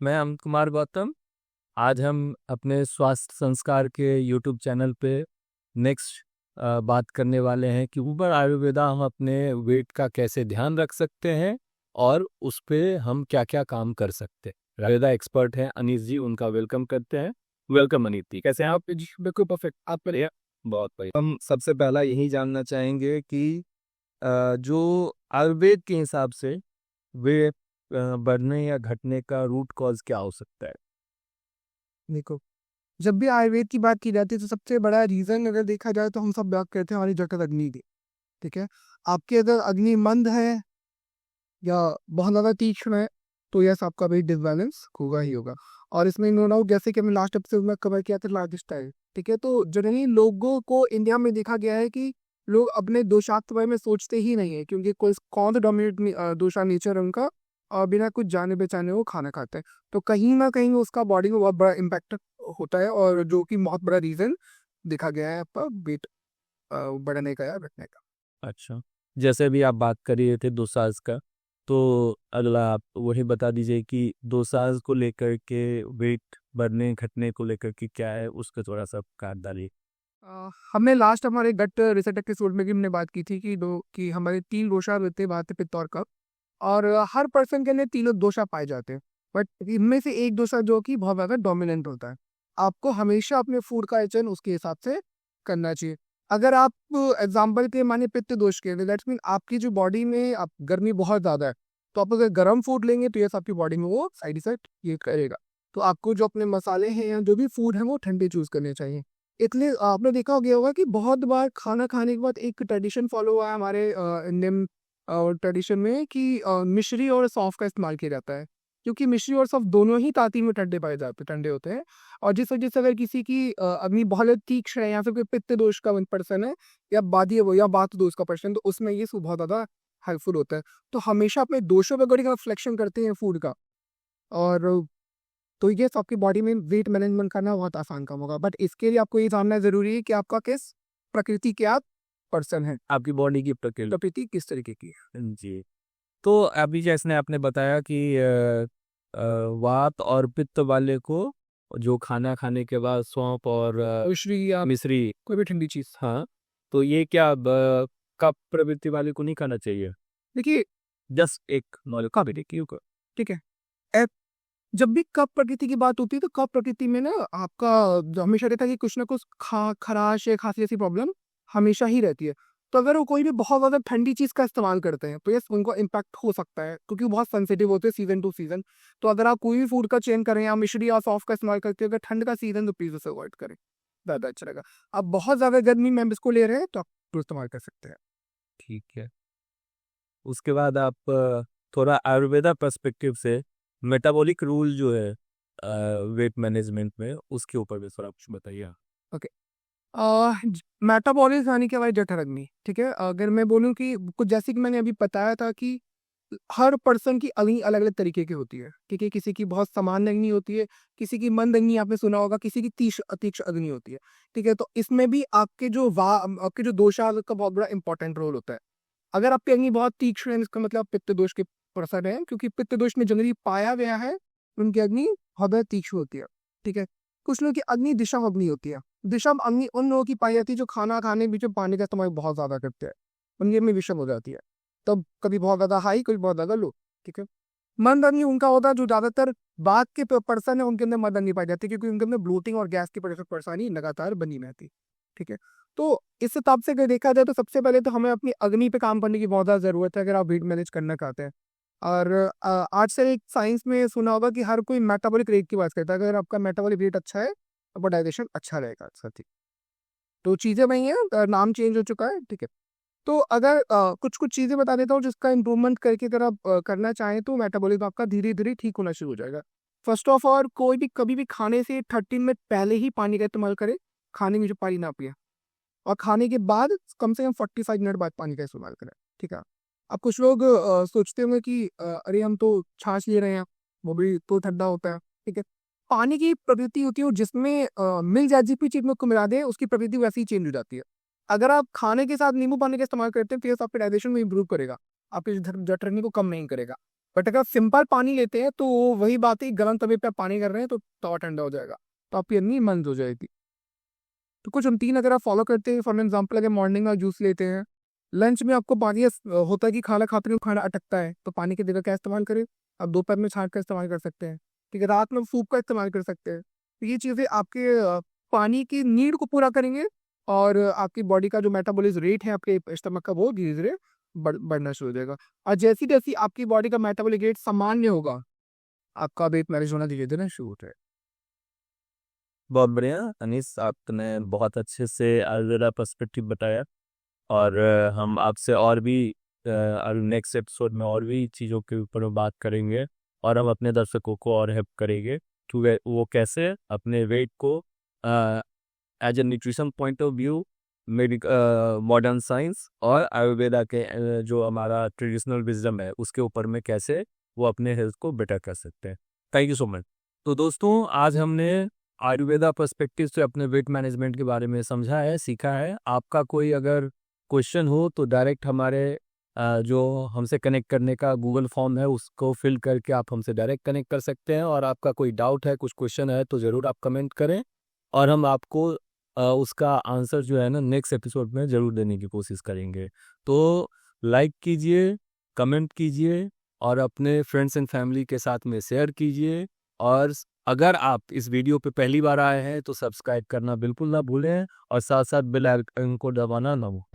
मैं अमित कुमार गौतम। आज हम अपने स्वास्थ्य संस्कार के यूट्यूब चैनल पे नेक्स्ट बात करने वाले हैं कि ऊपर आयुर्वेदा हम अपने वेट का कैसे ध्यान रख सकते हैं और उस पे हम क्या क्या काम कर सकते हैं। आयुर्वेदा एक्सपर्ट हैं अनीस जी, उनका वेलकम करते हैं। वेलकम अनीस जी, कैसे हैं आप? जी बिल्कुल परफेक्ट। आप बढ़िया। बहुत बढ़िया। हम सबसे पहला यही जानना चाहेंगे कि जो आयुर्वेद के हिसाब से वेट बढ़ने या घटने का रूट कॉज क्या हो सकता है? देखो, जब भी आयुर्वेद की बात की जाती है तो सबसे बड़ा रीजन अगर देखा जाए तो हम सब बात करते हैं हमारी जठर अग्नि की। ठीक है, आपके अगर अग्नि मंद है या बहुत ज़्यादा तीक्ष्ण है तो यस आपका वेट डिसबैलेंस होगा ही होगा। और इसमें नो डाउट, जैसे कि हमने लास्ट एपिसोड में कवर किया था लार्जेस्ट टाइम। ठीक है, तो जनरली लोगों को इंडिया में देखा गया है कि लोग अपने दोषार्थ के बारे में सोचते ही नहीं है, क्योंकि कोई कौन सा डोमिनेट दोषा नेचर उनका, और बिना कुछ जाने पहचाने वो खाना खाते हैं। तो कहीं ना कहीं उसका बॉडी में बहुत बड़ा इम्पैक्ट होता है, और जो कि बहुत बड़ा रीज़न देखा गया है आपका वेट बढ़ने का या घटने का। अच्छा, जैसे भी आप बात कर रहे थे दोसाज का, तो अगला आप वही बता दीजिए कि दोसाज को लेकर के वेट बढ़ने घटने को लेकर के क्या है, उसका थोड़ा सा काट डालिए। हमने लास्ट हमारे गट रिसेट एपिसोड में भी हमने बात की थी कि हमारे 3 दोषा होते हैं, वात पित्त और कफ। और हर पर्सन के अंदर तीनों दोषा पाए जाते हैं, बट इनमें से एक दोषा जो कि बहुत ज़्यादा डोमिनेंट होता है। आपको हमेशा अपने फूड का आयोजन उसके हिसाब से करना चाहिए। अगर आप एग्जाम्पल के माने पित्त दोष के, दैट्स मीन आपकी जो बॉडी में आप गर्मी बहुत ज़्यादा है, तो आप अगर गर्म फूड लेंगे तो यस आपकी बॉडी में वो साइड इफेक्ट ये करेगा। तो आपको जो अपने मसाले हैं या जो भी फूड है वो ठंडे चूज करने चाहिए। इसलिए आपने देखा गया होगा कि बहुत बार खाना खाने के बाद एक ट्रेडिशन फॉलो हुआ है हमारे इंडियन ट्रेडिशन में कि मिश्री और सौंफ का इस्तेमाल किया जाता है, क्योंकि मिश्री और सौंफ दोनों ही ताती में ठंडे पाए जाते ठंडे होते हैं। और जिस वजह से अगर किसी की अग्नि बहुत ज़्यादा तीक्ष्ण है या फिर कोई पित्त दोष का पर्सन है या बादी वो या बात दोष का पर्सन, तो उसमें ये सब बहुत ज़्यादा हेल्पफुल होता है। तो हमेशा अपने दोषों पर गड़ी का रिफ्लेक्शन करते हैं फूड का। और तो ये आपकी बॉडी में वेट मैनेजमेंट करना बहुत आसान काम होगा, बट इसके लिए आपको ये जानना जरूरी है कि आपका किस प्रकृति के आप पर्सन है, आपकी बॉडी की प्रकृति। प्रकृति किस तरीके की है। जी, तो अभी जैसे आपने बताया कि वात और पित्त वाले को जो खाना खाने के बाद सौंफ और मिश्री या मिश्री, कोई भी ठंडी चीज। हाँ, तो ये क्या कफ प्रवृत्ति वाले को नहीं खाना चाहिए? देखिए, जस्ट एक नॉलेज कब देखिए ठीक है, ए- जब भी कप प्रकृति की बात होती है तो कप प्रकृति में ना आपका जो हमेशा रहता है कि कुछ ना कुछ खराश या खांसी जैसी प्रॉब्लम हमेशा ही रहती है। तो अगर वो कोई भी बहुत ज़्यादा ठंडी चीज़ का इस्तेमाल करते हैं तो यस उनको इम्पैक्ट हो सकता है, क्योंकि वो बहुत सेंसिटिव होते हैं सीजन टू सीजन। तो अगर आप कोई भी फूड का चेंज करें या मिश्री या सॉफ्ट का इस्तेमाल करते हैं अगर ठंड का सीजन, तो प्लीज़ उसे अवॉइड करें, ज़्यादा अच्छा रहेगा। आप बहुत ज़्यादा गर्मी में इसको ले रहे हैं तो आप तो इस्तेमाल कर सकते हैं। ठीक है। उसके बाद आप थोड़ा आयुर्वेदा पर्सपेक्टिव से मेटाबॉलिक रूल जो है वेट मैनेजमेंट में, उसके ऊपर भी थोड़ा कुछ बताइए। ओके, मेटाबॉलिज्म यानी कि हमारी जठर अग्नि। ठीक है, अगर मैं बोलूँ कि कुछ जैसे कि मैंने अभी बताया था कि हर पर्सन की अग्नि अलग अलग तरीके की होती है। ठीक है, किसी की बहुत सामान्य अग्नि होती है, किसी की मंद अग्नि आपने सुना होगा, किसी की तीक्ष्ण अग्नि होती है। ठीक है, तो इसमें भी आपके जो दोषा का बहुत बड़ा इंपॉर्टेंट रोल होता है। अगर आपकी अग्नि बहुत तीक्ष्ण है इसका मतलब आप पित्त दोष के पर्सन है, क्योंकि पित्त दोष में जनरली पाया गया है उनकी अग्नि बहुत ज़्यादा तीक्ष्ण होती है। ठीक है, कुछ लोगों की अग्नि दिशा अग्नि होती है। दिशा अग्नि उन लोगों की पाई जाती है जो खाना खाने के बीच में पानी का इस्तेमाल बहुत ज़्यादा करते हैं, उनकी में विषम हो जाती है। तब कभी बहुत ज़्यादा हाई, कभी बहुत ज़्यादा लो। ठीक है, मंद अग्नि उनका होता है जो ज़्यादातर बात के पर्सन है उनके अंदर मंद अग्नि पाई जाती है, क्योंकि उनके अंदर ब्लोटिंग और गैस की परेशानी लगातार बनी रहती है। ठीक है, तो इस हिसाब से अगर देखा जाए तो सबसे पहले तो हमें अपनी अग्नि पे काम करने की बहुत ज़्यादा ज़रूरत है अगर आप वेट मैनेज करना चाहते हैं। और आज से एक साइंस में सुना होगा कि हर कोई मेटाबॉलिक रेट की बात करता है। अगर आपका मेटाबॉलिक रेट अच्छा है तो डाइजेशन अच्छा रहेगा साथ ही। तो चीज़ें वही हैं, नाम चेंज हो चुका है। ठीक है, तो अगर कुछ कुछ चीज़ें बता देता हूँ जिसका इम्प्रूवमेंट करके अगर आप करना चाहें तो मेटाबॉलिज्म आपका धीरे धीरे ठीक होना शुरू हो जाएगा। फर्स्ट ऑफ ऑल, कोई भी कभी भी खाने से 30 मिनट पहले ही पानी का इस्तेमाल करें, खाने में जो पानी ना पिए। और खाने के बाद कम से कम 45 मिनट बाद पानी का इस्तेमाल करें। ठीक है, अब कुछ लोग सोचते होंगे कि अरे हम तो छाछ ले रहे हैं, वो भी तो ठंडा होता है। ठीक है, पानी की प्रवृत्ति होती है और जिसमें मिल जाए जिस भी चीज़ में को मिला दे उसकी प्रवृत्ति वैसे ही चेंज हो जाती है। अगर आप खाने के साथ नींबू पानी का इस्तेमाल करते हैं तो ये आपके डाइजेशन में इंप्रूव करेगा, आपकी जठरनी को कम नहीं करेगा। बट अगर सिंपल पानी लेते हैं तो वही बात है, गर्म तवे पे आप पानी कर रहे हैं तो तवा ठंडा हो जाएगा, तो आपकी अन्नी मंद हो जाएगी। तो कुछ रूटीन अगर आप फॉलो करते हैं, फॉर एग्जाम्पल अगर मॉर्निंग में जूस लेते हैं, लंच में आपको पानी होता है कि खाना खाते हुए खाना अटकता है, तो पानी की जगह क्या इस्तेमाल करें, आप दोपहर में छाँट का इस्तेमाल कर सकते हैं, ठीक है, रात में सूप का इस्तेमाल कर सकते हैं। तो ये चीज़ें आपके पानी की नीड को पूरा करेंगे और आपकी बॉडी का जो मेटाबॉलिज्म रेट है आपके स्टमक का, वो धीरे धीरे बढ़ना शुरू हो जाएगा। और जैसी जैसी आपकी बॉडी का मेटाबॉलिक रेट सामान्य होगा, आपका वेट मैनेज होना धीरे धीरे शुरू होता है। बहुत बढ़िया अनीस, आपने बहुत अच्छे से आयुर्वेदा पर्सपेक्टिव बताया और हम आपसे और भी नेक्स्ट एपिसोड में और भी चीज़ों के ऊपर बात करेंगे और हम अपने दर्शकों को और हेल्प करेंगे कि वो कैसे अपने वेट को as a nutrition point of view, modern science और आयुर्वेदा के जो हमारा ट्रेडिशनल विजडम है उसके ऊपर में कैसे वो अपने हेल्थ को बेटर कर सकते हैं। Thank you so much. तो दोस्तों, आज हमने आयुर्वेदा पर्सपेक्टिव से अपने वेट मैनेजमेंट के बारे में समझा है, सीखा है। आपका कोई अगर क्वेश्चन हो तो डायरेक्ट हमारे जो हमसे कनेक्ट करने का गूगल फॉर्म है उसको फिल करके आप हमसे डायरेक्ट कनेक्ट कर सकते हैं, और आपका कोई डाउट है, कुछ क्वेश्चन है तो ज़रूर आप कमेंट करें और हम आपको उसका आंसर जो है ना नेक्स्ट एपिसोड में ज़रूर देने की कोशिश करेंगे। तो लाइक कीजिए, कमेंट कीजिए और अपने फ्रेंड्स एंड फैमिली के साथ में शेयर कीजिए, और अगर आप इस वीडियो पे पहली बार आए हैं तो सब्सक्राइब करना बिल्कुल ना भूलें और साथ साथ बेल आइकन को दबाना ना भूलें।